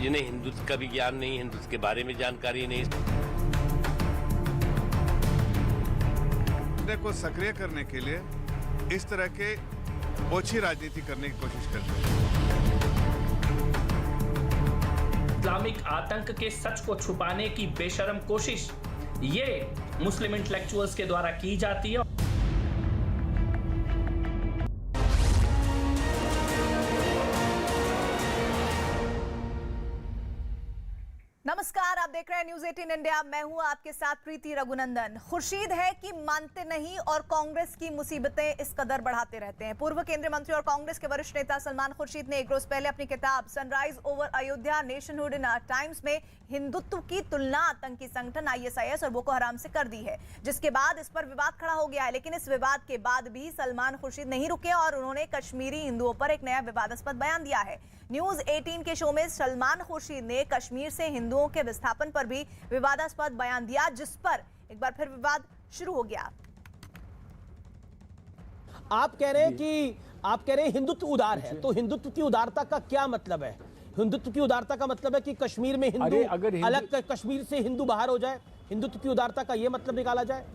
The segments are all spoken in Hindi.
जिन्हें हिंदुत्व का भी ज्ञान नहीं, हिंदुत्व के बारे में जानकारी नहीं। को सक्रिय करने के लिए इस तरह के ओछी राजनीति करने की कोशिश करते हैं। इस्लामिक आतंक के सच को छुपाने की बेशर्म कोशिश ये मुस्लिम इंटेलेक्चुअल्स के द्वारा की जाती है। नमस्कार, आप देख रहे हैं न्यूज 18 इंडिया। मैं हूं आपके साथ प्रीति रघुनंदन। खुर्शीद है कि मानते नहीं और कांग्रेस की मुसीबतें इस कदर बढ़ाते रहते हैं। पूर्व केंद्रीय मंत्री और कांग्रेस के वरिष्ठ नेता सलमान खुर्शीद ने एक रोज पहले अपनी किताब sunrise over Ayodhya nationhood in our times में हिंदुत्व की तुलना आतंकी संगठन ISIS और बोको हराम से कर दी है, जिसके बाद इस पर विवाद खड़ा हो गया है। लेकिन इस विवाद के बाद भी सलमान खुर्शीद नहीं रुके और उन्होंने कश्मीरी हिंदुओं पर एक नया विवादास्पद बयान दिया है। न्यूज 18 के शो में सलमान खुर्शीद ने कश्मीर से हिंदुओं के विस्थापन पर भी विवादास्पद बयान दिया, जिस पर एक बार फिर विवाद शुरू हो गया। आप कह रहे हैं हिंदुत्व उदार है, तो हिंदुत्व की उदारता का क्या मतलब है? हिंदुत्व की उदारता का मतलब है कि कश्मीर में हिंदू अलग, कश्मीर से हिंदू बाहर हो जाए। हिंदुत्व की उदारता का यह मतलब निकाला जाए?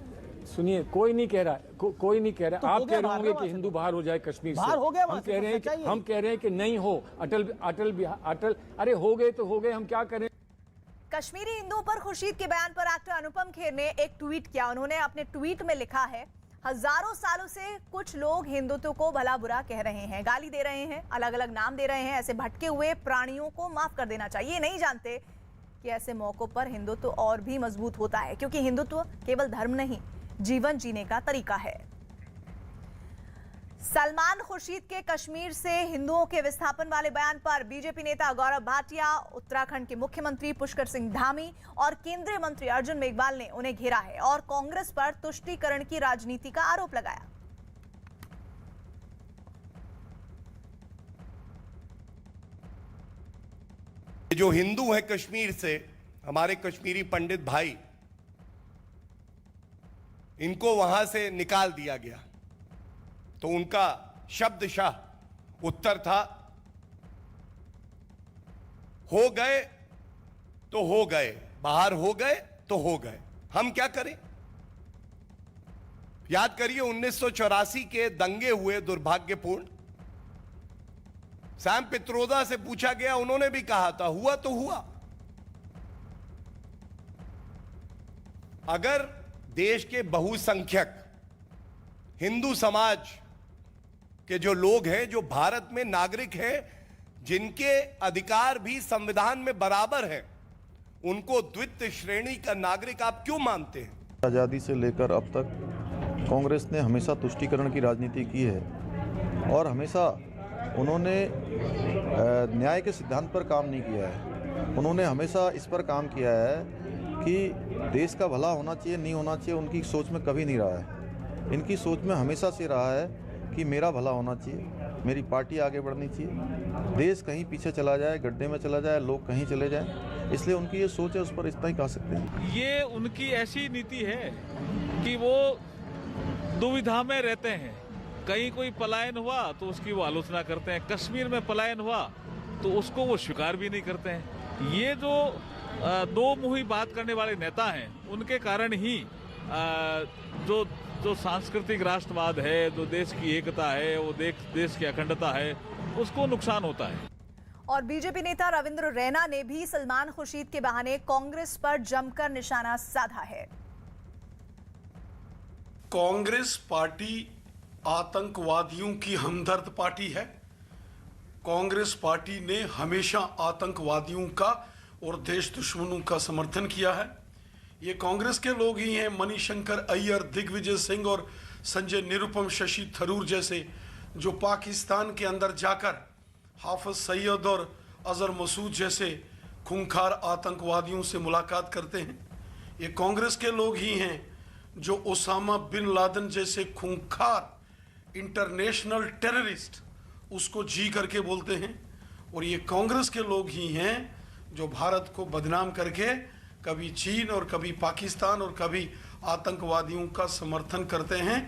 सुनिए, कोई नहीं कह रहा है, कोई नहीं कह रहा। तो आप कह रहे होंगे कि हिंदू बाहर हो जाए कश्मीर से। बाहर हो गया, हम कह रहे हैं कि नहीं हो। अटल अरे हो गए तो हो गए, हम क्या करें। कश्मीरी हिंदुओं पर खुर्शीद के बयान पर एक्टर अनुपम खेर ने एक ट्वीट किया। उन्होंने अपने ट्वीट में लिखा है, हजारों सालों से कुछ लोग हिंदुत्व को भला बुरा कह रहे हैं, गाली दे रहे हैं, अलग अलग नाम दे रहे हैं। ऐसे भटके हुए प्राणियों को माफ कर देना चाहिए। नहीं जानते कि ऐसे मौकों पर हिंदुत्व और भी मजबूत होता है, क्योंकि हिंदुत्व केवल धर्म नहीं, जीवन जीने का तरीका है। सलमान खुर्शीद के कश्मीर से हिंदुओं के विस्थापन वाले बयान पर बीजेपी नेता गौरव भाटिया, उत्तराखंड के मुख्यमंत्री पुष्कर सिंह धामी और केंद्रीय मंत्री अर्जुन मेघवाल ने उन्हें घेरा है और कांग्रेस पर तुष्टीकरण की राजनीति का आरोप लगाया। जो हिंदू हैं कश्मीर से, हमारे कश्मीरी पंडित भाई, इनको वहां से निकाल दिया गया, तो उनका शब्दशः उत्तर था, हो गए तो हो गए, बाहर हो गए तो हो गए, हम क्या करें। याद करिए 1984 के दंगे हुए दुर्भाग्यपूर्ण। सैम पित्रोदा से पूछा गया, उन्होंने भी कहा था हुआ तो हुआ। अगर देश के बहुसंख्यक हिंदू समाज के जो लोग हैं, जो भारत में नागरिक हैं, जिनके अधिकार भी संविधान में बराबर हैं, उनको द्वितीय श्रेणी का नागरिक आप क्यों मानते हैं? आज़ादी से लेकर अब तक कांग्रेस ने हमेशा तुष्टीकरण की राजनीति की है और हमेशा उन्होंने न्याय के सिद्धांत पर काम नहीं किया है। उन्होंने हमेशा इस पर काम किया है कि देश का भला होना चाहिए, नहीं होना चाहिए, उनकी सोच में कभी नहीं रहा है। इनकी सोच में हमेशा से रहा है कि मेरा भला होना चाहिए, मेरी पार्टी आगे बढ़नी चाहिए, देश कहीं पीछे चला जाए, गड्ढे में चला जाए, लोग कहीं चले जाएं, इसलिए उनकी ये सोच है, उस पर इतना ही कह सकते हैं। ये उनकी ऐसी नीति है कि वो दुविधा में रहते हैं। कहीं कोई पलायन हुआ तो उसकी वो आलोचना करते हैं, कश्मीर में पलायन हुआ तो उसको वो स्वीकार भी नहीं करते हैं। ये जो दो मुही बात करने वाले नेता हैं, उनके कारण ही जो सांस्कृतिक राष्ट्रवाद है, जो देश की एकता है, वो देश की अखंडता है, उसको नुकसान होता है। और बीजेपी नेता रविंद्र रैना ने भी सलमान खुर्शीद के बहाने कांग्रेस पर जमकर निशाना साधा है। कांग्रेस पार्टी आतंकवादियों की हमदर्द पार्टी है। कांग्रेस पार्टी ने हमेशा आतंकवादियों का और देश दुश्मनों का समर्थन किया है। ये कांग्रेस के लोग ही हैं, मणिशंकर अय्यर, दिग्विजय सिंह और संजय निरुपम, शशि थरूर जैसे, जो पाकिस्तान के अंदर जाकर हाफिज सईद और अजहर मसूद जैसे खूंखार आतंकवादियों से मुलाकात करते हैं। ये कांग्रेस के लोग ही हैं जो ओसामा बिन लादेन जैसे खूंखार इंटरनेशनल टेररिस्ट उसको जी करके बोलते हैं। और ये कांग्रेस के लोग ही हैं जो भारत को बदनाम करके कभी चीन और कभी पाकिस्तान और कभी आतंकवादियों का समर्थन करते हैं।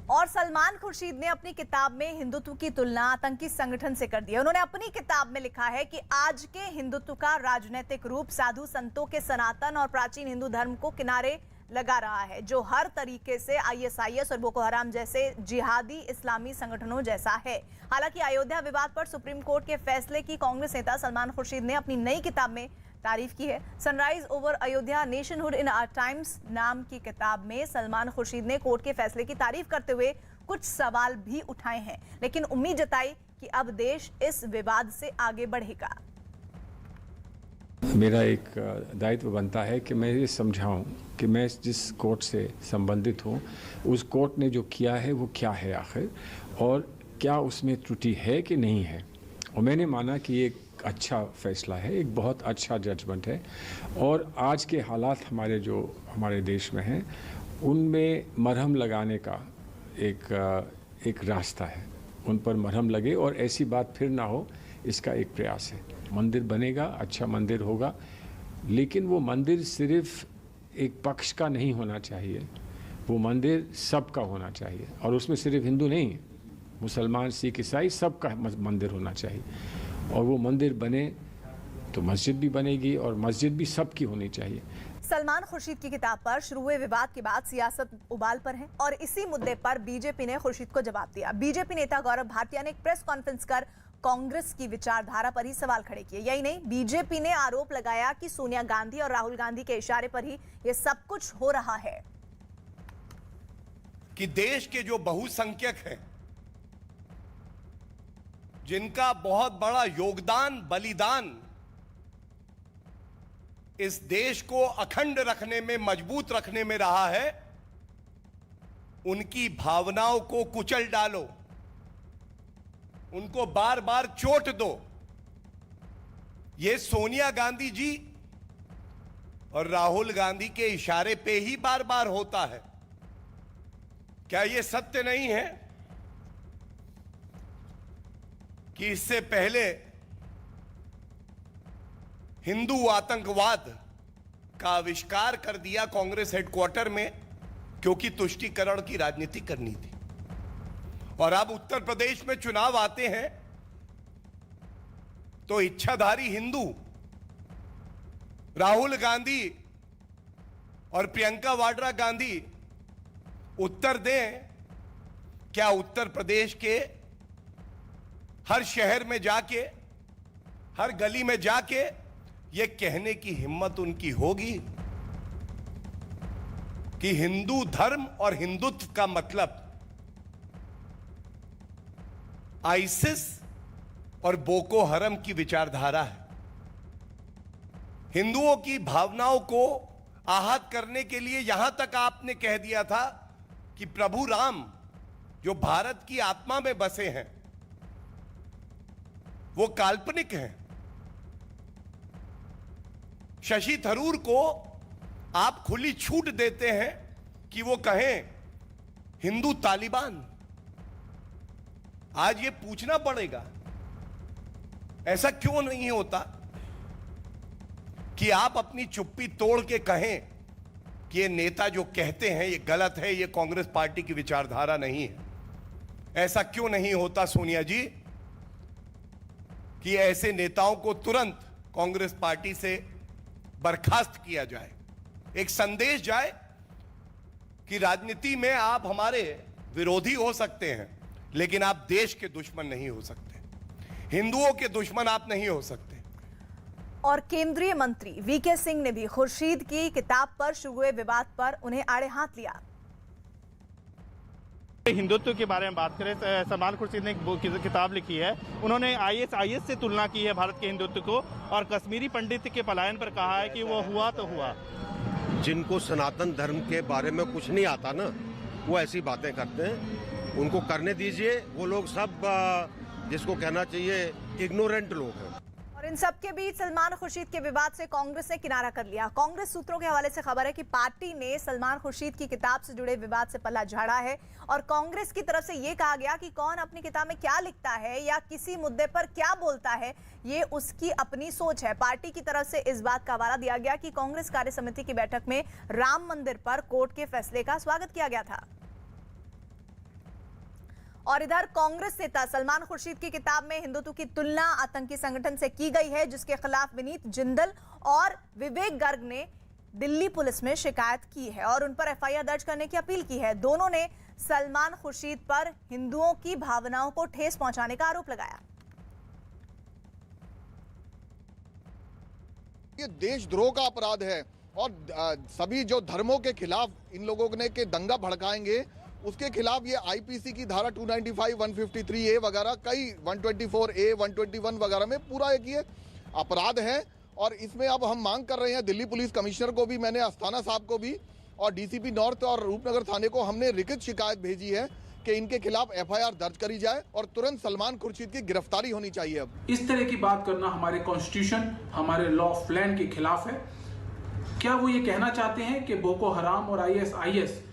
और सलमान खुर्शीद ने अपनी किताब में हिंदुत्व की तुलना आतंकी संगठन से कर दी है। उन्होंने अपनी किताब में लिखा है कि आज के हिंदुत्व का राजनीतिक रूप साधु संतों के सनातन और प्राचीन हिंदू धर्म को किनारे लगा रहा है, जो हर तरीके से आईएसआईएस और बोको हराम जैसे जिहादी इस्लामी संगठनों जैसा है। हालांकि अयोध्या विवाद पर सुप्रीम कोर्ट के फैसले की कांग्रेस नेता सलमान खुर्शीद ने अपनी नई किताब में तारीफ की है। Sunrise over Ayodhya nationhood in our times नाम की किताब में सलमान खुर्शीद ने कोर्ट के फैसले की तारीफ करते हुए कुछ सवाल भी उठाए हैं, लेकिन उम्मीद जताई कि अब देश इस विवाद से आगे बढ़ेगा। मेरा एक दायित्व बनता है कि मैं ये समझाऊं कि मैं जिस कोर्ट से संबंधित हूं, उस कोर्ट ने जो किया है वो क्या है आखिर, और क्या उसमें त्रुटि है कि नहीं है। और मैंने माना कि ये अच्छा फैसला है, एक बहुत अच्छा जजमेंट है, और आज के हालात हमारे देश में हैं उनमें मरहम लगाने का एक रास्ता है। उन पर मरहम लगे और ऐसी बात फिर ना हो, इसका एक प्रयास है। मंदिर बनेगा, अच्छा मंदिर होगा, लेकिन वो मंदिर सिर्फ एक पक्ष का नहीं होना चाहिए, वो मंदिर सबका होना चाहिए। और उसमें सिर्फ हिंदू नहीं, मुसलमान, सिख, ईसाई सबका मंदिर होना चाहिए। और वो मंदिर बने तो मस्जिद भी बनेगी, और मस्जिद भी सबकी होनी चाहिए। सलमान खुर्शीद की किताब पर शुरू हुए विवाद के बाद सियासत उबाल पर है, और इसी मुद्दे पर बीजेपी ने खुर्शीद को जवाब दिया। बीजेपी नेता गौरव भाटिया ने एक प्रेस कॉन्फ्रेंस कर कांग्रेस की विचारधारा पर ही सवाल खड़े किए। यही नहीं, बीजेपी ने आरोप लगाया कि सोनिया गांधी और राहुल गांधी के इशारे पर ही ये सब कुछ हो रहा है। कि देश के जो बहुसंख्यक हैं, जिनका बहुत बड़ा योगदान, बलिदान इस देश को अखंड रखने में, मजबूत रखने में रहा है, उनकी भावनाओं को कुचल डालो, उनको बार बार चोट दो। ये सोनिया गांधी जी और राहुल गांधी के इशारे पे ही बार बार होता है। क्या ये सत्य नहीं है कि इससे पहले हिंदू आतंकवाद का आविष्कार कर दिया कांग्रेस हेडक्वार्टर में, क्योंकि तुष्टीकरण की राजनीति करनी थी। और अब उत्तर प्रदेश में चुनाव आते हैं तो इच्छाधारी हिंदू राहुल गांधी और प्रियंका वाड्रा गांधी उत्तर दें, क्या उत्तर प्रदेश के हर शहर में जाके, हर गली में जाके ये कहने की हिम्मत उनकी होगी कि हिंदू धर्म और हिंदुत्व का मतलब आईसिस और बोको हरम की विचारधारा है? हिंदुओं की भावनाओं को आहत करने के लिए यहां तक आपने कह दिया था कि प्रभु राम जो भारत की आत्मा में बसे हैं वो काल्पनिक हैं। शशि थरूर को आप खुली छूट देते हैं कि वो कहें हिंदू तालिबान। आज ये पूछना पड़ेगा, ऐसा क्यों नहीं होता कि आप अपनी चुप्पी तोड़ के कहें कि ये नेता जो कहते हैं ये गलत है, ये कांग्रेस पार्टी की विचारधारा नहीं है। ऐसा क्यों नहीं होता सोनिया जी कि ऐसे नेताओं को तुरंत कांग्रेस पार्टी से बर्खास्त किया जाए, एक संदेश जाए कि राजनीति में आप हमारे विरोधी हो सकते हैं लेकिन आप देश के दुश्मन नहीं हो सकते, हिंदुओं के दुश्मन आप नहीं हो सकते। और केंद्रीय मंत्री वीके सिंह ने भी खुर्शीद की किताब पर शुरू हुए विवाद पर उन्हें आड़े हाथ लिया। हिंदुत्व के बारे में बात करें, सलमान खुर्शीद ने एक किताब लिखी है। उन्होंने आईएसआईएस से तुलना की है भारत के हिंदुत्व को, और कश्मीरी पंडित के पलायन पर कहा है कि वो हुआ तो हुआ। जिनको सनातन धर्म के बारे में कुछ नहीं आता ना, वो ऐसी बातें करते हैं, उनको करने दीजिए। वो लोग सब जिसको कहना चाहिए इग्नोरेंट लोग हैं। और इन सब के बीच सलमान खुर्शीद के विवाद से कांग्रेस ने किनारा कर लिया। कांग्रेस सूत्रों के हवाले से खबर है कि पार्टी ने सलमान खुर्शीद की किताब से जुड़े विवाद से पल्ला झाड़ा है, और कांग्रेस की तरफ से यह कहा गया कि कौन अपनी किताब में क्या लिखता है या किसी मुद्दे पर क्या बोलता है, ये उसकी अपनी सोच है। पार्टी की तरफ से इस बात का हवाला दिया गया कि कांग्रेस कार्य समिति की बैठक में राम मंदिर पर कोर्ट के फैसले का स्वागत किया गया था। और इधर कांग्रेस नेता सलमान खुर्शीद की किताब में हिंदुत्व की तुलना आतंकी संगठन से की गई है, जिसके खिलाफ विनीत जिंदल और विवेक गर्ग ने दिल्ली पुलिस में शिकायत की है और उन पर एफआईआर दर्ज करने की अपील की है। दोनों ने सलमान खुर्शीद पर हिंदुओं की भावनाओं को ठेस पहुंचाने का आरोप लगाया। ये देशद्रोह का अपराध है और सभी जो धर्मों के खिलाफ इन लोगों ने के दंगा भड़काएंगे उसके खिलाफ ये आईपीसी की धारा 295, 153A वगैरह कई 124A, 121 वगैरह में पूरा एक ये अपराध है। और इसमें अब हम मांग कर रहे हैं दिल्ली पुलिस कमिश्नर को भी, मैंने अस्थाना साहब को भी और डीसीपी नॉर्थ और रूपनगर थाने को हमने लिखित शिकायत भेजी है कि इनके खिलाफ एफआईआर दर्ज करी जाए और तुरंत सलमान खुर्शीद की गिरफ्तारी होनी चाहिए। अब इस तरह की बात करना हमारे कॉन्स्टिट्यूशन, हमारे लॉ ऑफ लैंड के खिलाफ है। क्या वो ये कहना चाहते हैं कि बोको हराम और ISIS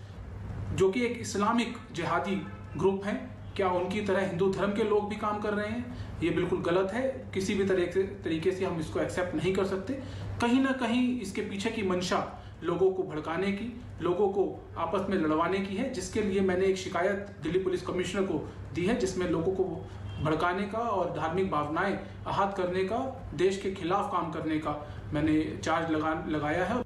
जो कि एक इस्लामिक जिहादी ग्रुप है, क्या उनकी तरह हिंदू धर्म के लोग भी काम कर रहे हैं? ये बिल्कुल गलत है। किसी भी तरीके से हम इसको एक्सेप्ट नहीं कर सकते। कहीं ना कहीं इसके पीछे की मंशा लोगों को भड़काने की, लोगों को आपस में लड़वाने की है, जिसके लिए मैंने एक शिकायत दिल्ली पुलिस कमिश्नर को दी है, जिसमें लोगों को भड़काने का और धार्मिक भावनाएं आहत करने का, देश के खिलाफ काम करने का मैंने चार्ज लगाया है।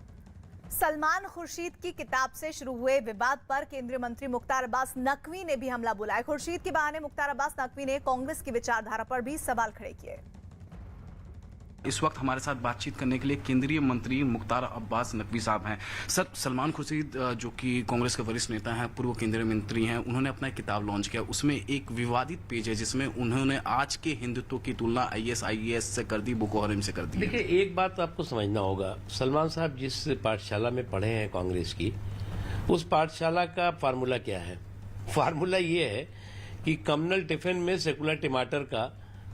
सलमान खुर्शीद की किताब से शुरू हुए विवाद पर केंद्रीय मंत्री मुख्तार अब्बास नकवी ने भी हमला बोला है। खुर्शीद के बहाने मुख्तार अब्बास नकवी ने कांग्रेस की विचारधारा पर भी सवाल खड़े किए। इस वक्त हमारे साथ बातचीत करने के लिए केंद्रीय मंत्री मुख्तार अब्बास नकवी साहब हैं। सर, सलमान खुर्शीद जो कि कांग्रेस के वरिष्ठ नेता हैं, पूर्व केंद्रीय मंत्री हैं, उन्होंने अपना एक किताब लॉन्च किया। उसमें एक विवादित पेज है जिसमें उन्होंने आज के हिंदुत्व की तुलना ISIS से कर दी, बोको हराम से कर दी। देखिए, एक बात आपको समझना होगा, सलमान साहब जिस पाठशाला में पढ़े हैं कांग्रेस की, उस पाठशाला का फार्मूला क्या है? फार्मूला ये है कि कम्युनल टिफिन में सेकुलर टमाटर का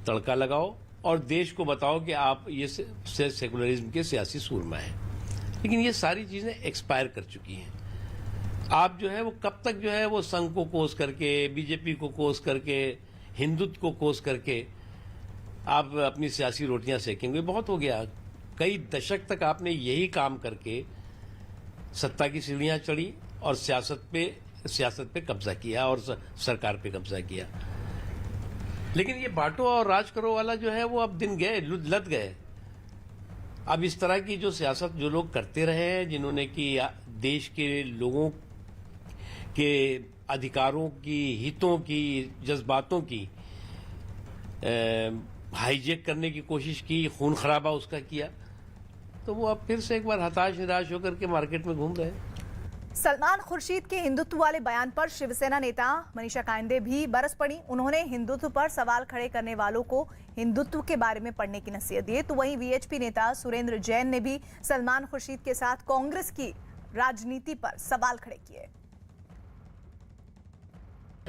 तड़का लगाओ और देश को बताओ कि आप ये सेकुलरिज्म के सियासी सूरमा हैं। लेकिन ये सारी चीजें एक्सपायर कर चुकी हैं। आप जो है वो कब तक जो है वो संघ को कोस करके, बीजेपी को कोस करके, हिंदुत्व को कोस करके आप अपनी सियासी रोटियां सेकेंगे? बहुत हो गया। कई दशक तक आपने यही काम करके सत्ता की सीढ़ियां चढ़ी और सियासत पे कब्जा किया और सरकार पे कब्जा किया। लेकिन ये बांटो और राज करो वाला जो है वो अब दिन गए, लद गए। अब इस तरह की जो सियासत जो लोग करते रहे हैं, जिन्होंने कि देश के लोगों के अधिकारों की, हितों की, जज्बातों की हाईजेक करने की कोशिश की, खून खराबा उसका किया, तो वो अब फिर से एक बार हताश निराश होकर के मार्केट में घूम रहे हैं। सलमान खुर्शीद के हिंदुत्व वाले बयान पर शिवसेना नेता मनीषा कायंदे भी बरस पड़ी। उन्होंने हिंदुत्व पर सवाल खड़े करने वालों को हिंदुत्व के बारे में पढ़ने की नसीहत दी। तो वहीं VHP नेता सुरेंद्र जैन ने भी सलमान खुर्शीद के साथ कांग्रेस की राजनीति पर सवाल खड़े किए।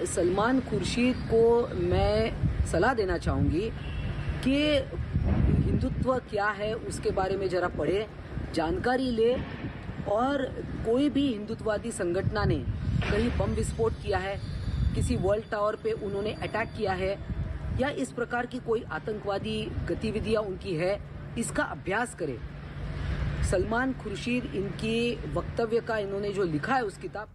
सलमान खुर्शीद को मैं सलाह देना चाहूंगी कि हिंदुत्व क्या है उसके बारे में जरा पढ़े, जानकारी ले, और कोई भी हिंदुत्ववादी संगठन ने कहीं बम विस्फोट किया है, किसी वर्ल्ड टावर पे उन्होंने अटैक किया है, या इस प्रकार की कोई आतंकवादी गतिविधियां उनकी है, इसका अभ्यास करें। सलमान खुर्शीद इनकी वक्तव्य का इन्होंने जो लिखा है उस किताब।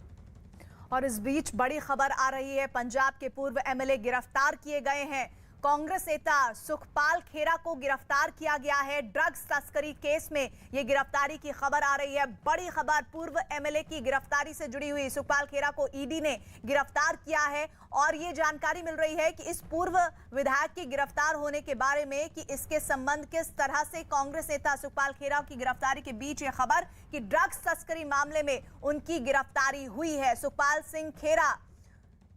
और इस बीच बड़ी खबर आ रही है, पंजाब के पूर्व MLA गिरफ्तार किए गए हैं। कांग्रेस नेता सुखपाल खेरा को गिरफ्तार किया गया है। ड्रग्स तस्करी केस में ये गिरफ्तारी की खबर आ रही है। बड़ी खबर पूर्व MLA की गिरफ्तारी से जुड़ी हुई। सुखपाल खेरा को ED ने गिरफ्तार किया है और ये जानकारी मिल रही है कि इस पूर्व विधायक के गिरफ्तार होने के बारे में कि इसके संबंध किस तरह से कांग्रेस नेता सुखपाल खेरा की गिरफ्तारी के बीच ये खबर कि ड्रग्स तस्करी मामले में उनकी गिरफ्तारी हुई है। सुखपाल सिंह खेरा,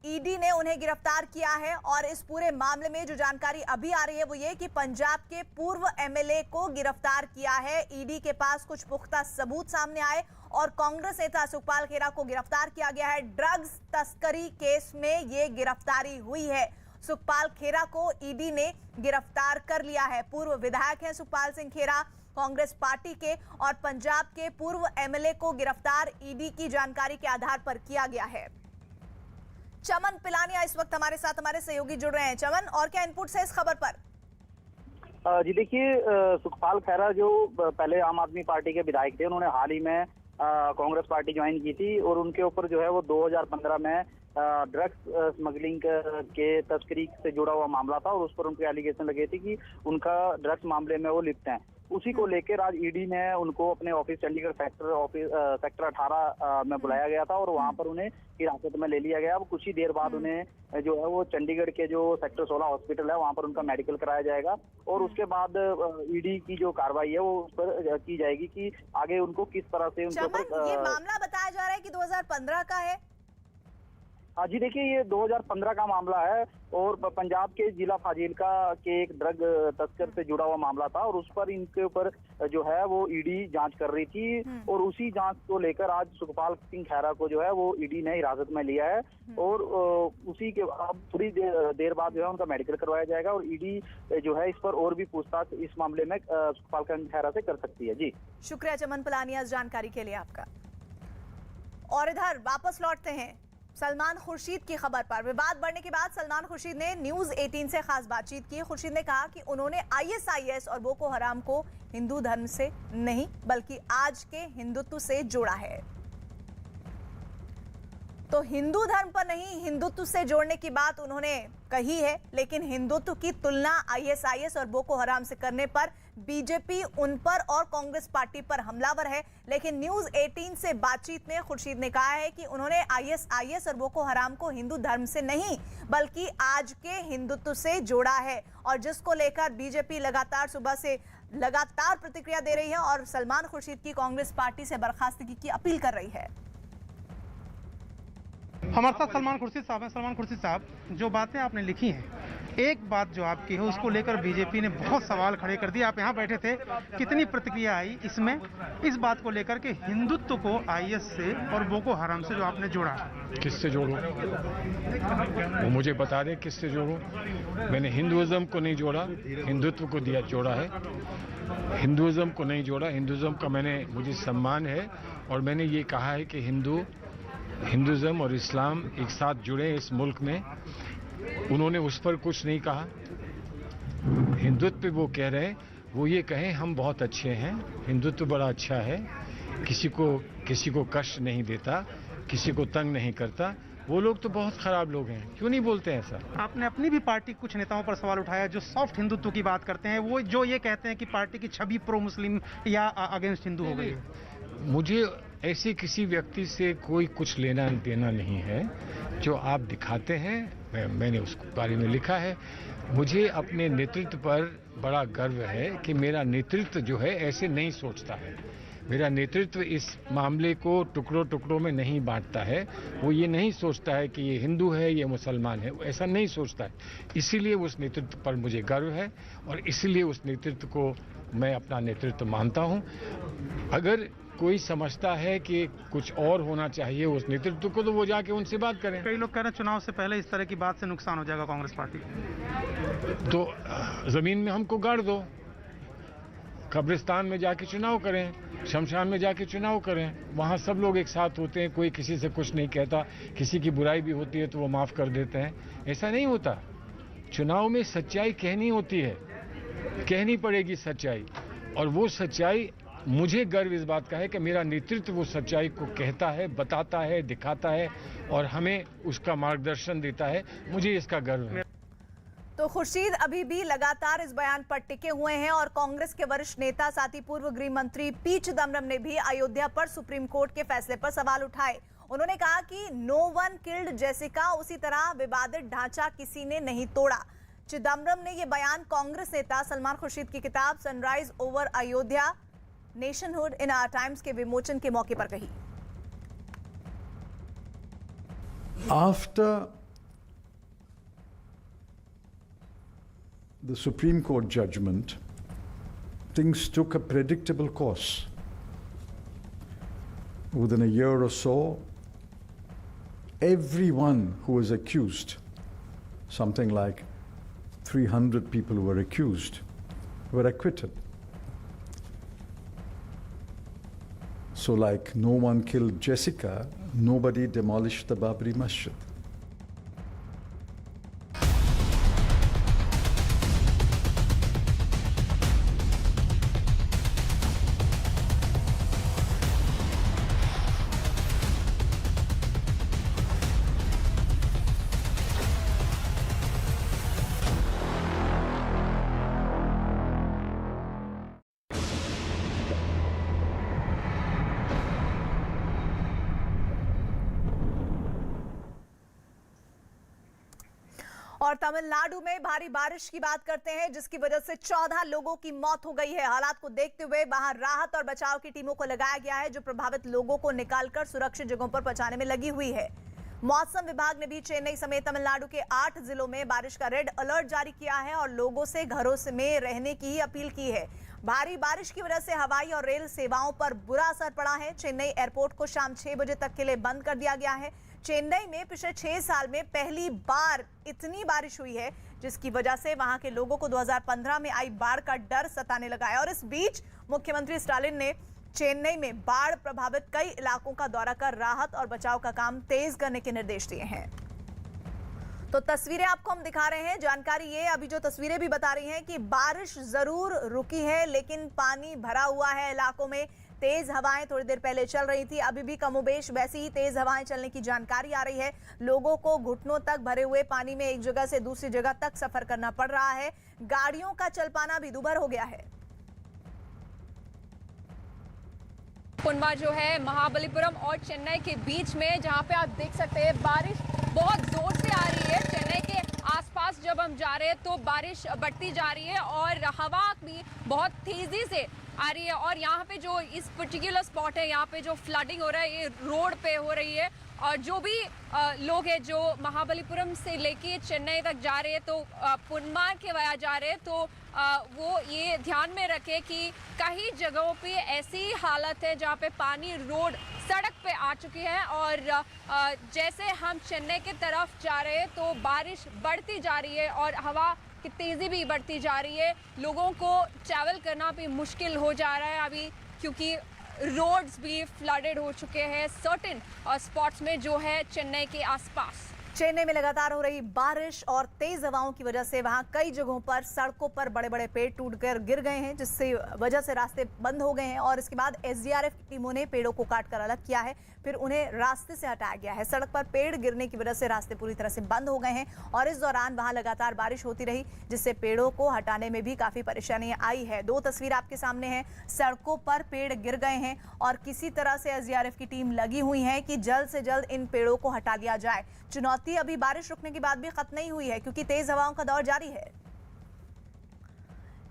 ED ने उन्हें गिरफ्तार किया है और इस पूरे मामले में जो जानकारी अभी आ रही है वो ये कि पंजाब के पूर्व MLA को गिरफ्तार किया है। ED के पास कुछ पुख्ता सबूत सामने आए और कांग्रेस नेता सुखपाल खेरा को गिरफ्तार किया गया है। ड्रग्स तस्करी केस में ये गिरफ्तारी हुई है। सुखपाल खेरा को ED ने गिरफ्तार कर लिया है। पूर्व विधायक हैं सुखपाल सिंह खेरा कांग्रेस पार्टी के, और पंजाब के पूर्व MLA को गिरफ्तार ED की जानकारी के आधार पर किया गया है। चमन पिलानिया इस वक्त हमारे साथ हमारे सहयोगी जुड़ रहे हैं। चमन, और क्या इनपुट्स है इस खबर पर? जी देखिए, सुखपाल खेरा जो पहले आम आदमी पार्टी के विधायक थे, उन्होंने हाल ही में कांग्रेस पार्टी ज्वाइन की थी और उनके ऊपर जो है वो 2015 में ड्रग्स स्मगलिंग के तस्करी से जुड़ा हुआ मामला था और उस पर उनके एलिगेशन लगे थे कि उनका ड्रग्स मामले में वो लिप्त हैं। उसी को लेकर आज ईडी ने उनको अपने ऑफिस चंडीगढ़ सेक्टर 18 में बुलाया गया था और वहां पर उन्हें हिरासत में ले लिया गया। अब कुछ ही देर बाद उन्हें जो है वो चंडीगढ़ के जो सेक्टर 16 हॉस्पिटल है वहां पर उनका मेडिकल कराया जाएगा और उसके बाद ईडी की जो कार्रवाई है वो उस पर की जाएगी कि आगे उनको किस तरह से उनके ऊपर ये मामला बताया जा रहा है कि 2015 का है। हाँ जी, देखिए ये 2015 का मामला है और पंजाब के जिला फाजिलका के एक ड्रग तस्कर से जुड़ा हुआ मामला था और उस पर इनके ऊपर जो है वो ईडी जांच कर रही थी और उसी जांच को लेकर आज सुखपाल सिंह खैरा को जो है वो ईडी ने हिरासत में लिया है और उसी के अब थोड़ी देर बाद जो है उनका मेडिकल करवाया जाएगा और ईडी जो है इस पर और भी पूछताछ इस मामले में सुखपाल सिंह खैरा से कर सकती है। जी शुक्रिया चमन पलानी इस जानकारी के लिए आपका। और इधर वापस लौटते हैं सलमान खुर्शीद की खबर पर। विवाद बढ़ने के बाद सलमान खुर्शीद ने न्यूज 18 से खास बातचीत की। खुर्शीद ने कहा कि उन्होंने आईएसआईएस और बोको हराम को हिंदू धर्म से नहीं बल्कि आज के हिंदुत्व से जोड़ा है। तो हिंदू धर्म पर नहीं हिंदुत्व से जोड़ने की बात उन्होंने कही है, लेकिन हिंदुत्व की तुलना आईएसआईएस और बोको हराम से करने पर बीजेपी उन पर और कांग्रेस पार्टी पर हमलावर है। लेकिन न्यूज 18 से बातचीत में खुर्शीद ने कहा है कि उन्होंने आईएसआईएस और बोको हराम को हिंदू धर्म से नहीं बल्कि आज के हिंदुत्व से जोड़ा है और जिसको लेकर बीजेपी लगातार सुबह से लगातार प्रतिक्रिया दे रही है और सलमान खुर्शीद की कांग्रेस पार्टी से बर्खास्तगी की अपील कर रही है। हमारे साथ सलमान खुर्शीद साहब हैं। सलमान खुर्शीद साहब, जो बातें आपने लिखी हैं, एक बात जो आपकी है उसको लेकर बीजेपी ने बहुत सवाल खड़े कर दिए। आप यहाँ बैठे थे, कितनी प्रतिक्रिया आई इसमें इस बात को लेकर के हिंदुत्व को आईएस से और बोको हराम से जो आपने जोड़ा? किससे जोड़ूं? वो मुझे बता दें किससे जोड़ूं। मैंने हिंदुइज्म को नहीं जोड़ा, हिंदुत्व को जोड़ा है। हिंदुइज्म को नहीं जोड़ा। हिंदुइज्म का मुझे सम्मान है और मैंने ये कहा है कि हिंदुइज्म और इस्लाम एक साथ जुड़े इस मुल्क में। उन्होंने उस पर कुछ नहीं कहा। हिंदुत्व पे वो कह रहे हैं, वो ये कहें हम बहुत अच्छे हैं, हिंदुत्व बड़ा अच्छा है, किसी को कष्ट नहीं देता, किसी को तंग नहीं करता। वो लोग तो बहुत खराब लोग हैं, क्यों नहीं बोलते हैं ऐसा? आपने अपनी भी पार्टी कुछ नेताओं पर सवाल उठाया जो सॉफ्ट हिंदुत्व की बात करते हैं, वो जो ये कहते हैं कि पार्टी की छवि प्रो मुस्लिम या अगेंस्ट हिंदू हो गई है। मुझे ऐसे किसी व्यक्ति से कोई कुछ लेना देना नहीं है। जो आप दिखाते हैं मैंने उसके बारे में लिखा है। मुझे अपने नेतृत्व पर बड़ा गर्व है कि मेरा नेतृत्व जो है ऐसे नहीं सोचता है। मेरा नेतृत्व इस मामले को टुकड़ों टुकड़ों में नहीं बांटता है। वो ये नहीं सोचता है कि ये हिंदू है ये मुसलमान है, वो ऐसा नहीं सोचता है। इसीलिए उस नेतृत्व पर मुझे गर्व है और इसीलिए उस नेतृत्व को मैं अपना नेतृत्व मानता हूँ। अगर कोई समझता है कि कुछ और होना चाहिए उस नेतृत्व को, तो वो जाके उनसे बात करें। कई लोग कह रहे हैं चुनाव से पहले इस तरह की बात से नुकसान हो जाएगा कांग्रेस पार्टी। तो जमीन में हमको गाड़ दो, कब्रिस्तान में जाके चुनाव करें, शमशान में जाके चुनाव करें। वहाँ सब लोग एक साथ होते हैं, कोई किसी से कुछ नहीं कहता। किसी की बुराई भी होती है तो वो माफ कर देते हैं। ऐसा नहीं होता। चुनाव में सच्चाई कहनी होती है, कहनी पड़ेगी सच्चाई। और वो सच्चाई, मुझे गर्व इस बात का है कि मेरा नेतृत्व वो सच्चाई को कहता है, बताता है, दिखाता है और हमें उसका मार्गदर्शन देता है। मुझे इसका गर्व है। तो खुर्शीद अभी भी लगातार इस बयान पर टिके हुए हैं और कांग्रेस के वरिष्ठ नेता साथ ही पूर्व गृह मंत्री पी चिदम्बरम ने भी अयोध्या पर सुप्रीम कोर्ट के फैसले पर सवाल उठाए। उन्होंने कहा कि नो वन किल्ड जेसिका, उसी तरह विवादित ढांचा किसी ने नहीं तोड़ा। चिदम्बरम ने यह बयान कांग्रेस नेता सलमान खुर्शीद की किताब sunrise over Ayodhya nationhood in our times के विमोचन के मौके पर कही। After the Supreme Court judgment, things took a predictable course. Within a year or so, everyone who was accused, something like 300 people who were accused, were acquitted. So like no one killed Jessica, nobody demolished the Babri Masjid. और तमिलनाडु में भारी बारिश की बात करते हैं, जिसकी वजह से 14 लोगों की मौत हो गई है। हालात को देखते हुए वहां राहत और बचाव की टीमों को लगाया गया है, जो प्रभावित लोगों को निकालकर सुरक्षित जगहों पर पहुंचाने में लगी हुई है। मौसम विभाग ने भी चेन्नई समेत तमिलनाडु के 8 जिलों में बारिश का रेड अलर्ट जारी किया है और लोगों से घरों में रहने की अपील की है। भारी बारिश की वजह से हवाई और रेल सेवाओं पर बुरा असर पड़ा है। चेन्नई एयरपोर्ट को शाम 6 बजे तक के लिए बंद कर दिया गया है। चेन्नई में पिछले 6 साल में पहली बार इतनी बारिश हुई है, जिसकी वजह से वहां के लोगों को 2015 में आई बाढ़ का डर सताने लगा है। और इस बीच मुख्यमंत्री स्टालिन ने चेन्नई में बाढ़ प्रभावित कई इलाकों का दौरा कर राहत और बचाव का काम तेज करने के निर्देश दिए हैं। तो तस्वीरें आपको हम दिखा रहे हैं। जानकारी ये, अभी जो तस्वीरें भी बता रही हैं कि बारिश जरूर रुकी है, लेकिन पानी भरा हुआ है इलाकों में। तेज हवाएं थोड़ी देर पहले चल रही थी, अभी भी कमोबेश वैसी ही तेज हवाएं चलने की जानकारी आ रही है। लोगों को घुटनों तक भरे हुए पानी में एक जगह से दूसरी जगह तक सफर करना पड़ रहा है। गाड़ियों का चल पाना भी दूभर हो गया है। पुनमा जो है महाबलीपुरम और चेन्नई के बीच में, जहां पे आप देख सकते हैं बारिश बहुत जोर से आ रही है। चेन्नई के आसपास जब हम जा रहे हैं तो बारिश बढ़ती जा रही है और हवा भी बहुत तेजी से आ रही है। और यहाँ पे जो इस पर्टिकुलर स्पॉट है, यहाँ पे जो फ्लडिंग हो रहा है ये रोड पे हो रही है। और जो भी लोग हैं जो महाबलीपुरम से लेके चेन्नई तक जा रहे हैं, तो पुनमा के वया जा रहे हैं, तो वो ये ध्यान में रखें कि कई जगहों पे ऐसी हालत है जहाँ पे पानी रोड सड़क पे आ चुकी है। और जैसे हम चेन्नई की तरफ जा रहे हैं तो बारिश बढ़ती जा रही है और हवा की तेज़ी भी बढ़ती जा रही है। लोगों को ट्रैवल करना भी मुश्किल हो जा रहा है अभी, क्योंकि रोड्स भी फ्लडेड हो चुके हैं सर्टेन स्पॉट्स में जो है चेन्नई के आसपास। चेन्नई में लगातार हो रही बारिश और तेज हवाओं की वजह से वहां कई जगहों पर सड़कों पर बड़े बड़े पेड़ टूटकर गिर गए हैं, जिससे वजह से रास्ते बंद हो गए हैं। और इसके बाद एसडीआरएफ की टीमों ने पेड़ों को काटकर अलग किया है, फिर उन्हें रास्ते से हटाया गया है। सड़क पर पेड़ गिरने की वजह से रास्ते पूरी तरह से बंद हो गए हैं और इस दौरान वहां लगातार बारिश होती रही, जिससे पेड़ों को हटाने में भी काफी परेशानी आई है। 2 तस्वीर आपके सामने है। सड़कों पर पेड़ गिर गए हैं और किसी तरह से एसडीआरएफ की टीम लगी हुई है कि जल्द से जल्द इन पेड़ों को हटा दिया जाए। चुनौती अभी बारिश रुकने के बाद भी खत्म नहीं हुई है, क्योंकि तेज हवाओं का दौर जारी है।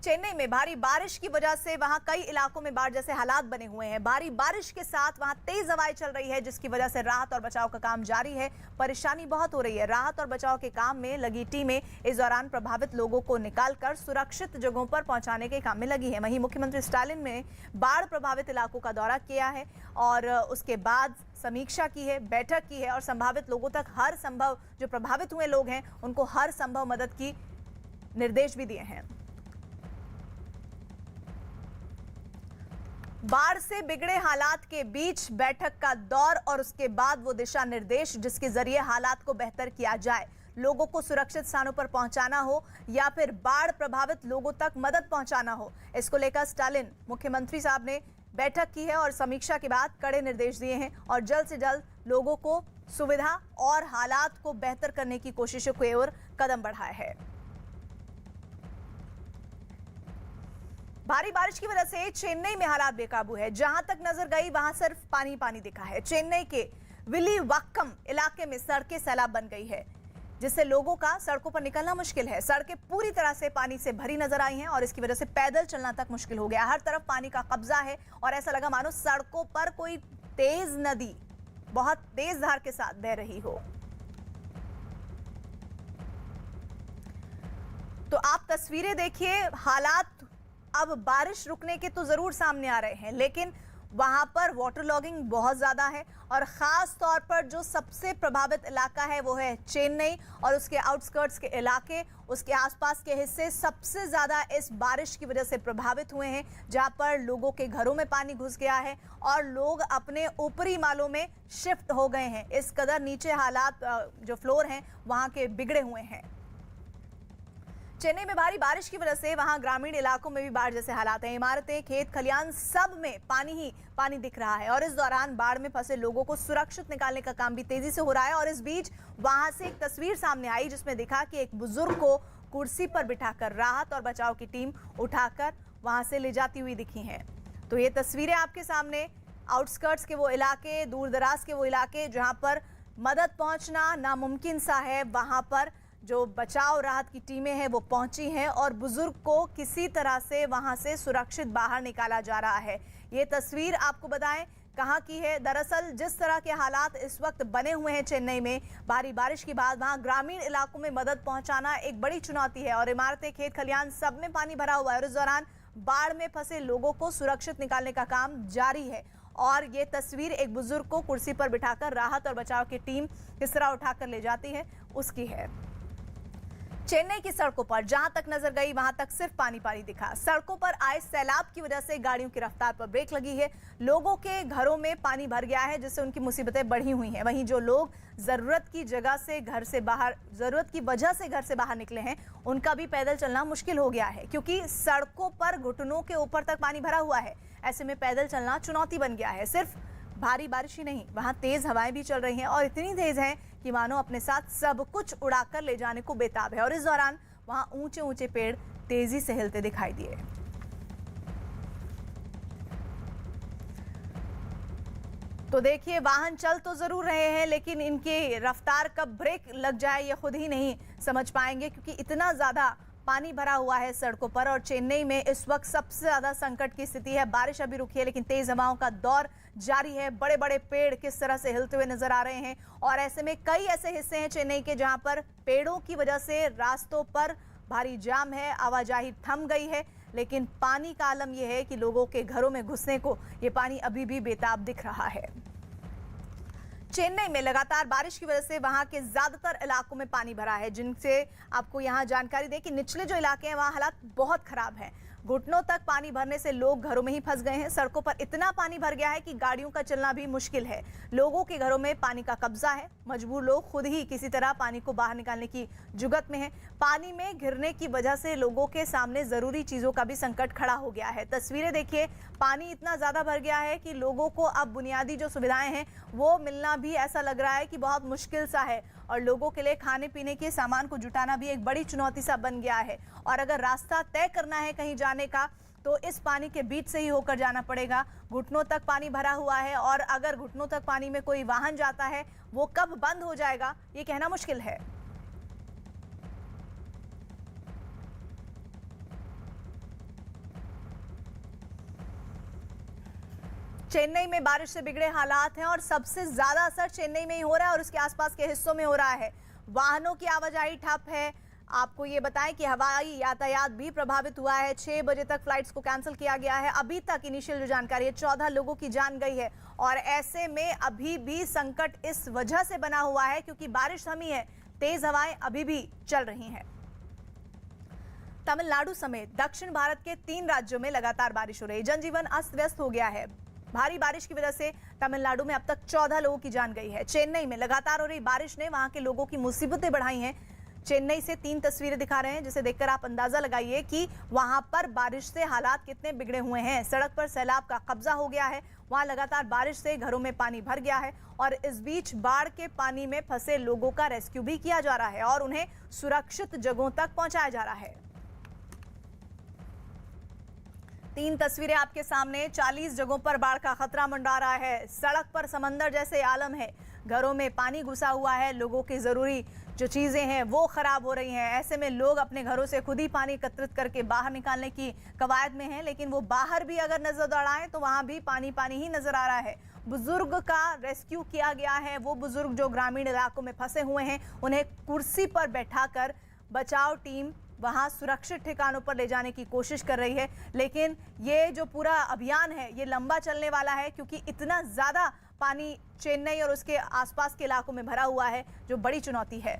चेन्नई में भारी बारिश की वजह से वहां कई इलाकों में बाढ़ जैसे हालात बने हुए हैं। भारी बारिश के साथ वहां तेज हवाएं चल रही है, जिसकी वजह से राहत और बचाव का काम जारी है। परेशानी बहुत हो रही है। राहत और बचाव के काम में लगी टीमें इस दौरान प्रभावित लोगों को निकालकर सुरक्षित जगहों पर पहुंचाने के काम में लगी है। वहीं मुख्यमंत्री स्टालिन ने बाढ़ प्रभावित इलाकों का दौरा किया है और उसके बाद समीक्षा की है, बैठक की है और संभावित लोगों तक हर संभव, जो प्रभावित हुए लोग हैं उनको हर संभव मदद की निर्देश भी दिए हैं। बाढ़ से बिगड़े हालात के बीच बैठक का दौर और उसके बाद वो दिशा निर्देश जिसके जरिए हालात को बेहतर किया जाए, लोगों को सुरक्षित स्थानों पर पहुंचाना हो या फिर बाढ़ प्रभावित लोगों तक मदद पहुंचाना हो, इसको लेकर स्टालिन मुख्यमंत्री साहब ने बैठक की है और समीक्षा के बाद कड़े निर्देश दिए हैं और जल्द से जल्द लोगों को सुविधा और हालात को बेहतर करने की कोशिशों की ओर कदम बढ़ाया है। भारी बारिश की वजह से चेन्नई में हालात बेकाबू है। जहां तक नजर गई वहां सिर्फ पानी पानी दिखा है। चेन्नई के विलीवक्कम इलाके में सड़कें सैलाब बन गई है, जिससे लोगों का सड़कों पर निकलना मुश्किल है। सड़कें पूरी तरह से पानी से भरी नजर आई हैं और इसकी वजह से पैदल चलना तक मुश्किल हो गया। हर तरफ पानी का कब्जा है और ऐसा लगा मानो सड़कों पर कोई तेज नदी बहुत तेज धार के साथ बह रही हो। तो आप तस्वीरें देखिए। हालात अब बारिश रुकने के तो जरूर सामने आ रहे हैं, लेकिन वहां पर वाटर लॉगिंग बहुत ज्यादा है और खास तौर पर जो सबसे प्रभावित इलाका है वो है चेन्नई और उसके आउटस्कर्ट्स के इलाके, उसके आसपास के हिस्से सबसे ज्यादा इस बारिश की वजह से प्रभावित हुए हैं, जहां पर लोगों के घरों में पानी घुस गया है और लोग अपने ऊपरी मालों में शिफ्ट हो गए हैं। इस कदर नीचे हालात जो फ्लोर हैं वहां के बिगड़े हुए हैं। चेन्नई में भारी बारिश की वजह से वहां ग्रामीण इलाकों में भी बाढ़ जैसे हालात हैं। इमारतें, खेत खलियान सब में पानी ही पानी दिख रहा है और इस दौरान बाढ़ में फंसे लोगों को सुरक्षित निकालने का काम भी तेजी से हो रहा है। और इस बीच वहां से एक तस्वीर सामने आई जिसमें दिखा कि एक बुजुर्ग को कुर्सी पर बिठाकर राहत और बचाव की टीम उठाकर वहां से ले जाती हुई दिखी हैं। तो ये तस्वीरें आपके सामने आउटस्कर्ट्स के वो इलाके, दूर दराज के वो इलाके जहां पर मदद पहुंचना नामुमकिन सा है, वहां पर जो बचाव राहत की टीमें हैं वो पहुंची हैं और बुजुर्ग को किसी तरह से वहां से सुरक्षित बाहर निकाला जा रहा है। ये तस्वीर आपको बताएं कहां की है। दरअसल जिस तरह के हालात इस वक्त बने हुए हैं चेन्नई में भारी बारिश के बाद, वहां ग्रामीण इलाकों में मदद पहुंचाना एक बड़ी चुनौती है और इमारतें, खेत खलिहान सब में पानी भरा हुआ है और इस दौरान बाढ़ में फंसे लोगों को सुरक्षित निकालने का काम जारी है। और ये तस्वीर एक बुजुर्ग को कुर्सी पर बिठाकर राहत और बचाव की टीम किस तरह उठाकर ले जाती है उसकी है। चेन्नई की सड़कों पर जहां तक नजर गई वहां तक सिर्फ पानी पानी दिखा। सड़कों पर आए सैलाब की वजह से गाड़ियों की रफ्तार पर ब्रेक लगी है। लोगों के घरों में पानी भर गया है जिससे उनकी मुसीबतें बढ़ी हुई हैं। वहीं जो लोग जरूरत की वजह से घर से बाहर निकले हैं उनका भी पैदल चलना मुश्किल हो गया है क्योंकि सड़कों पर घुटनों के ऊपर तक पानी भरा हुआ है। ऐसे में पैदल चलना चुनौती बन गया है। सिर्फ भारी बारिश ही नहीं, वहां तेज हवाएं भी चल रही हैं और इतनी तेज हैं कि मानो अपने साथ सब कुछ उड़ाकर ले जाने को बेताब है। और इस दौरान वहां ऊंचे ऊंचे पेड़ तेजी से हिलते दिखाई दिए। तो देखिए, वाहन चल तो जरूर रहे हैं लेकिन इनकी रफ्तार कब ब्रेक लग जाए ये खुद ही नहीं समझ पाएंगे क्योंकि इतना ज्यादा पानी भरा हुआ है सड़कों पर। और चेन्नई में इस वक्त सबसे ज्यादा संकट की स्थिति है। बारिश अभी रुकी है लेकिन तेज हवाओं का दौर जारी है। बड़े बड़े पेड़ किस तरह से हिलते हुए नजर आ रहे हैं और ऐसे में कई ऐसे हिस्से हैं चेन्नई के जहां पर पेड़ों की वजह से रास्तों पर भारी जाम है, आवाजाही थम गई है। लेकिन पानी का आलम यह है कि लोगों के घरों में घुसने को ये पानी अभी भी बेताब दिख रहा है। चेन्नई में लगातार बारिश की वजह से वहां के ज्यादातर इलाकों में पानी भरा है, जिनसे आपको यहां जानकारी दें कि निचले जो इलाके हैं वहां हालात बहुत खराब हैं। घुटनों तक पानी भरने से लोग घरों में ही फंस गए हैं। सड़कों पर इतना पानी भर गया है कि गाड़ियों का चलना भी मुश्किल है। लोगों के घरों में पानी का कब्जा है। मजबूर लोग खुद ही किसी तरह पानी को बाहर निकालने की जुगत में हैं। पानी में घिरने की वजह से लोगों के सामने जरूरी चीजों का भी संकट खड़ा हो गया है। तस्वीरें देखिए, पानी इतना ज्यादा भर गया है कि लोगों को अब बुनियादी जो सुविधाएं हैं वो मिलना भी ऐसा लग रहा है कि बहुत मुश्किल सा है और लोगों के लिए खाने पीने के सामान को जुटाना भी एक बड़ी चुनौती सा बन गया है। और अगर रास्ता तय करना है कहीं जाने का तो इस पानी के बीच से ही होकर जाना पड़ेगा। घुटनों तक पानी भरा हुआ है और अगर घुटनों तक पानी में कोई वाहन जाता है वो कब बंद हो जाएगा ये कहना मुश्किल है। चेन्नई में बारिश से बिगड़े हालात हैं और सबसे ज्यादा असर चेन्नई में ही हो रहा है और उसके आसपास के हिस्सों में हो रहा है। वाहनों की आवाजाही ठप है। आपको ये बताएं कि हवाई यातायात भी प्रभावित हुआ है। 6 बजे तक फ्लाइट्स को कैंसिल किया गया है। अभी तक इनिशियल जो जानकारी है 14 लोगों की जान गई है और ऐसे में अभी भी संकट इस वजह से बना हुआ है क्योंकि बारिश थमी है, तेज हवाएं अभी भी चल रही हैं। तमिलनाडु समेत दक्षिण भारत के 3 राज्यों में लगातार बारिश हो रही है। जनजीवन अस्त व्यस्त हो गया है। भारी बारिश की वजह से तमिलनाडु में अब तक 14 लोगों की जान गई है। चेन्नई में लगातार हो रही बारिश ने वहां के लोगों की मुसीबतें बढ़ाई हैं। चेन्नई से 3 तस्वीरें दिखा रहे हैं जिसे देखकर आप अंदाजा लगाइए कि वहां पर बारिश से हालात कितने बिगड़े हुए हैं। सड़क पर सैलाब का कब्जा हो गया है। वहां लगातार बारिश से घरों में पानी भर गया है और इस बीच बाढ़ के पानी में फंसे लोगों का रेस्क्यू भी किया जा रहा है और उन्हें सुरक्षित जगहों तक पहुंचाया जा रहा है। 3 तस्वीरें आपके सामने। 40 जगहों पर बाढ़ का खतरा मंडरा रहा है। सड़क पर समंदर जैसे आलम है। घरों में पानी घुसा हुआ है। लोगों की जरूरी जो चीजें हैं वो खराब हो रही हैं। ऐसे में लोग अपने घरों से खुद ही पानी एकत्रित करके बाहर निकालने की कवायद में हैं, लेकिन वो बाहर भी अगर नजर दौड़ाएं तो वहां भी पानी पानी ही नजर आ रहा है। बुजुर्ग का रेस्क्यू किया गया है। वो बुजुर्ग जो ग्रामीण इलाकों में फंसे हुए हैं उन्हें कुर्सी पर बैठाकर बचाव टीम वहां सुरक्षित ठिकानों पर ले जाने की कोशिश कर रही है। लेकिन ये जो पूरा अभियान है ये लंबा चलने वाला है क्योंकि इतना ज्यादा पानी चेन्नई और उसके आसपास के इलाकों में भरा हुआ है जो बड़ी चुनौती है।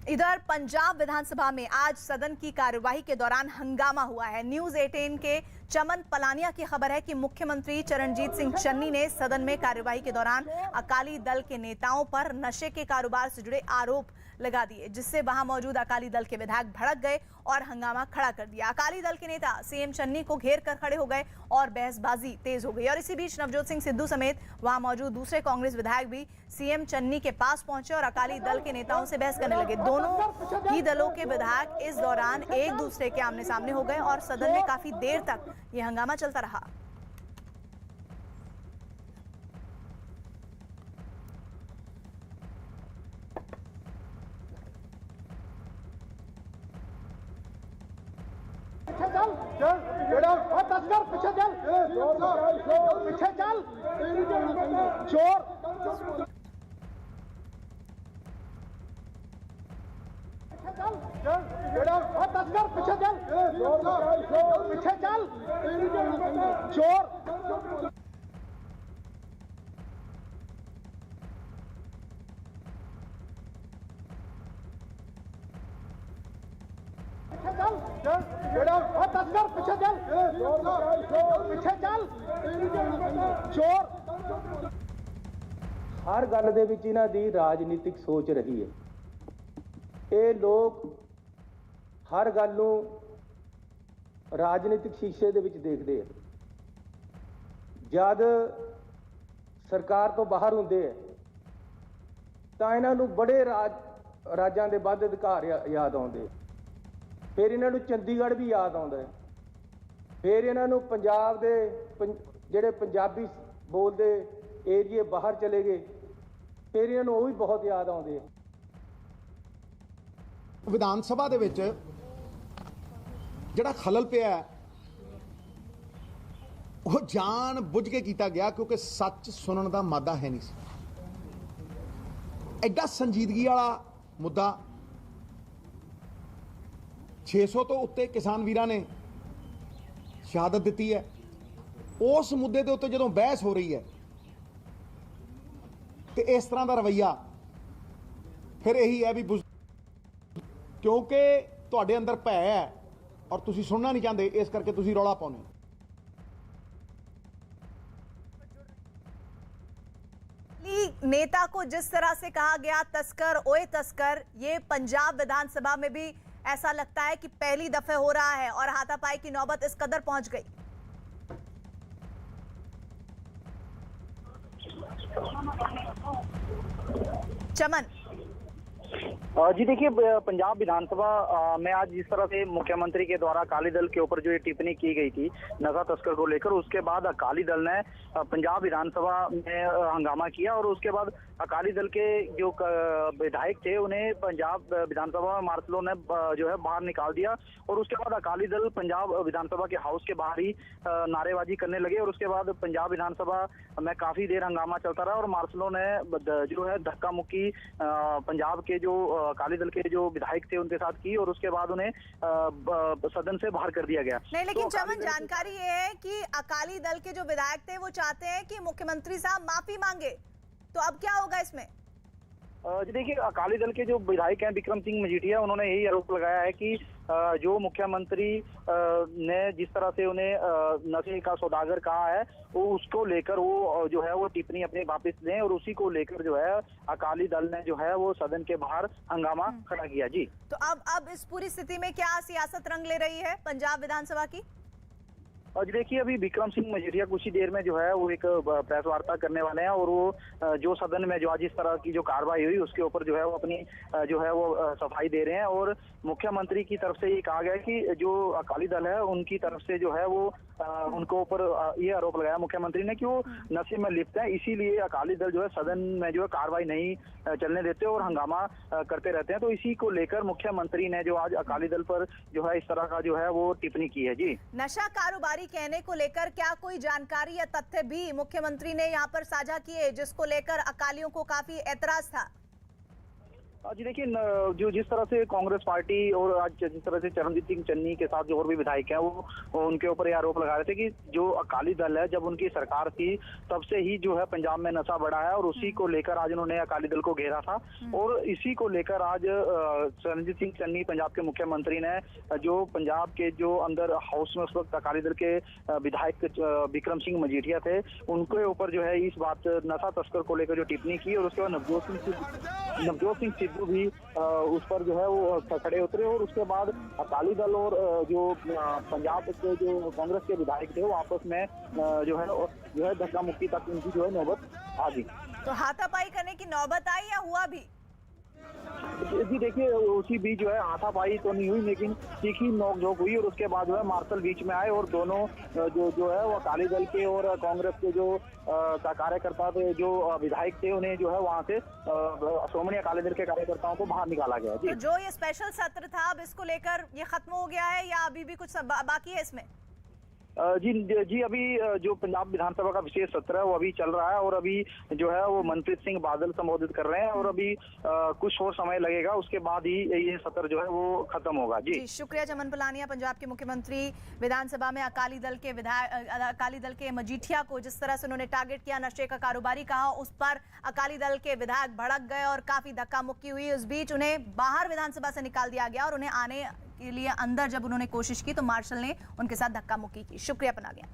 इधर पंजाब विधानसभा में आज सदन की कार्यवाही के दौरान हंगामा हुआ है। न्यूज 18 के चमन पलानिया की खबर है कि मुख्यमंत्री चरणजीत सिंह चन्नी ने सदन में कार्यवाही के दौरान अकाली दल के नेताओं पर नशे के कारोबार से जुड़े आरोप लगा दिए, जिससे वहां मौजूद अकाली दल के विधायक भड़क गए और हंगामा खड़ा कर दिया। अकाली दल के नेता सीएम चन्नी को घेर कर खड़े हो गए और बहसबाजी तेज हो गई। और इसी बीच नवजोत सिंह सिद्धू समेत वहां मौजूद दूसरे कांग्रेस विधायक भी सीएम चन्नी के पास पहुंचे और अकाली दल के नेताओं से बहस करने लगे। दोनों ही दलों के विधायक इस दौरान एक दूसरे के आमने सामने हो गए और सदन में काफी देर तक यह हंगामा चलता रहा। ਹਰ ਗੱਲ ਦੇ ਵਿੱਚ ਇਹਨਾਂ ਦੀ ਰਾਜਨੀਤਿਕ ਸੋਚ ਰਹੀ ਹੈ। ਇਹ ਲੋਕ ਹਰ ਗੱਲ ਨੂੰ ਰਾਜਨੀਤਿਕ ਸ਼ੀਸ਼ੇ ਦੇ ਵਿੱਚ ਦੇਖਦੇ ਆ। ਜਦ ਸਰਕਾਰ ਤੋਂ ਬਾਹਰ ਹੁੰਦੇ ਆ ਤਾਂ ਇਹਨਾਂ ਨੂੰ ਬੜੇ ਰਾਜਾਂ ਦੇ ਵੱਧ ਅਧਿਕਾਰ ਯਾਦ ਆਉਂਦੇ, ਫਿਰ ਇਹਨਾਂ ਨੂੰ ਚੰਡੀਗੜ੍ਹ ਵੀ ਯਾਦ ਆਉਂਦਾ ਹੈ, ਫਿਰ ਇਹਨਾਂ ਨੂੰ ਪੰਜਾਬ ਦੇ ਜਿਹੜੇ ਪੰਜਾਬੀ ਬੋਲਦੇ ਏਰੀਏ ਬਾਹਰ ਚਲੇ ਗਏ, ਫਿਰ ਇਹਨਾਂ ਨੂੰ ਉਹ ਵੀ ਬਹੁਤ ਯਾਦ ਆਉਂਦੇ ਆ। ਵਿਧਾਨ ਸਭਾ ਦੇ ਵਿੱਚ ਜਿਹੜਾ ਖਲਲ ਪਿਆ ਉਹ ਜਾਣ ਬੁੱਝ ਕੇ ਕੀਤਾ ਗਿਆ ਕਿਉਂਕਿ ਸੱਚ ਸੁਣਨ ਦਾ ਮਾਦਾ ਹੈ ਨਹੀਂ ਸੀ। ਐਡਾ ਸੰਜੀਦਗੀ ਵਾਲਾ ਮੁੱਦਾ 600 ਤੋਂ ਉੱਤੇ ਕਿਸਾਨ ਵੀਰਾਂ ਨੇ ਸ਼ਹਾਦਤ ਦਿੱਤੀ ਹੈ। ਉਸ ਮੁੱਦੇ ਦੇ ਉੱਤੇ ਜਦੋਂ ਬਹਿਸ ਹੋ ਰਹੀ ਹੈ ਤੇ ਇਸ ਤਰ੍ਹਾਂ ਦਾ ਰਵੱਈਆ, ਫਿਰ ਇਹੀ ਹੈ ਵੀ ਕਿਉਂਕਿ ਤੁਹਾਡੇ ਅੰਦਰ ਭੈ ਹੈ ਔਰ ਤੁਸੀਂ सुनना नहीं चाहते, इस करके ਤੁਸੀਂ ਰੌਲਾ ਪਾਉਂਦੇ। नेता को जिस तरह से कहा गया तस्कर ओए तस्कर, ये पंजाब विधानसभा में भी ऐसा लगता है कि पहली दफे हो रहा है और हाथापाई की नौबत इस कदर पहुंच गई। चमन जी देखिए, पंजाब विधानसभा में आज जिस तरह से मुख्यमंत्री के द्वारा अकाली दल के ऊपर जो ये टिप्पणी की गई थी नशा तस्कर को लेकर, उसके बाद अकाली दल ने पंजाब विधानसभा में हंगामा किया और उसके बाद अकाली दल के जो विधायक थे उन्हें पंजाब विधानसभा में मार्शलों ने जो है बाहर निकाल दिया और उसके बाद अकाली दल पंजाब विधानसभा के हाउस के बाहर ही नारेबाजी करने लगे और उसके बाद पंजाब विधानसभा में काफी देर हंगामा चलता रहा और मार्शलों ने जो है धक्का मुक्की पंजाब के जो अकाली दल के जो विधायक थे उनके साथ की और उसके बाद उन्हें सदन से बाहर कर दिया गया। नहीं, लेकिन चमन जानकारी ये है कि अकाली दल के जो विधायक थे वो चाहते हैं कि मुख्यमंत्री साहब माफी मांगे, तो अब क्या होगा इसमें? जी देखिए, अकाली दल के जो विधायक हैं विक्रम सिंह मजीठिया, उन्होंने यही आरोप लगाया है कि जो मुख्यमंत्री ने जिस तरह से उन्हें नशे का सौदागर कहा है वो उसको लेकर वो जो है वो टिप्पणी अपने वापस लें और उसी को लेकर जो है अकाली दल ने जो है वो सदन के बाहर हंगामा खड़ा किया। जी, तो अब इस पूरी स्थिति में क्या सियासत रंग ले रही है पंजाब विधानसभा की? और देखिए, अभी विक्रम सिंह मजीठिया कुछ ही देर में जो है वो एक प्रेस वार्ता करने वाले हैं और वो जो सदन में जो आज इस तरह की जो कार्रवाई हुई उसके ऊपर जो है वो अपनी जो है वो सफाई दे रहे हैं और मुख्यमंत्री की तरफ से ये कहा गया कि जो अकाली दल है उनकी तरफ से जो है वो उनको ऊपर ये आरोप लगाया मुख्यमंत्री ने कि वो नशे में लिप्त है, इसीलिए अकाली दल जो है सदन में जो है कार्रवाई नहीं चलने देते और हंगामा करते रहते हैं। तो इसी को लेकर मुख्यमंत्री ने जो आज अकाली दल पर जो है इस तरह का जो है वो टिप्पणी की है। जी, नशा कारोबारी कहने को लेकर क्या कोई जानकारी या तथ्य भी मुख्यमंत्री ने यहाँ पर साझा किए जिसको लेकर अकालियों को काफी ऐतराज था? जी देखिए, जो जिस तरह से कांग्रेस पार्टी और आज जिस तरह से चरणजीत सिंह चन्नी के साथ जो और भी विधायक हैं वो उनके ऊपर ये आरोप लगा रहे थे कि जो अकाली दल है जब उनकी सरकार थी तब से ही जो है पंजाब में नशा बढ़ा है और उसी को लेकर आज उन्होंने अकाली दल को घेरा था और इसी को लेकर आज चरणजीत सिंह चन्नी पंजाब के मुख्यमंत्री ने जो पंजाब के जो अंदर हाउस में उस वक्त अकाली दल के विधायक विक्रम सिंह मजीठिया थे उनके ऊपर जो है इस बात नशा तस्कर को लेकर जो टिप्पणी की और उसके बाद नवजोत सिंह सिद्धू भी उस पर जो है वो खड़े उतरे और उसके बाद अकाली दल और जो पंजाब के जो कांग्रेस के विधायक थे वो आपस में जो है धक्का मुक्की तक उनकी जो है नौबत आ गई। तो हाथापाई करने की नौबत आई या हुआ भी? जी देखिए, उसी बीच जो है हाथापाई तो नहीं हुई, लेकिन तीखी नोकझोंक हुई और उसके बाद जो है मार्शल बीच में आए और दोनों जो है वो अकाली दल के और कांग्रेस के जो कार्यकर्ता थे, जो विधायक थे, उन्हें जो है वहां से श्रोमणी अकाली दल के कार्यकर्ताओं को बाहर निकाला गया। जी, तो जो ये स्पेशल सत्र था, अब इसको लेकर ये खत्म हो गया है या अभी भी कुछ बाकी है इसमें? जी अभी जो पंजाब विधानसभा का विशेष सत्र है वो अभी चल रहा है और अभी जो है वो मनप्रीत सिंह बादल संबोधित कर रहे हैं और अभी कुछ और समय लगेगा, उसके बाद ही ये सत्र जो है वो खत्म होगा। जी शुक्रिया चमन पलानिया, पंजाब के मुख्यमंत्री विधानसभा में अकाली दल के मजीठिया को जिस तरह से उन्होंने टारगेट किया, नशे का कारोबारी कहा, उस पर अकाली दल के विधायक भड़क गए और काफी धक्का मुक्की हुई। उस बीच उन्हें बाहर विधानसभा से निकाल दिया गया और उन्हें आने के लिए अंदर जब उन्होंने कोशिश की तो मार्शल ने उनके साथ धक्का मुक्की की। शुक्रिया पलानिया।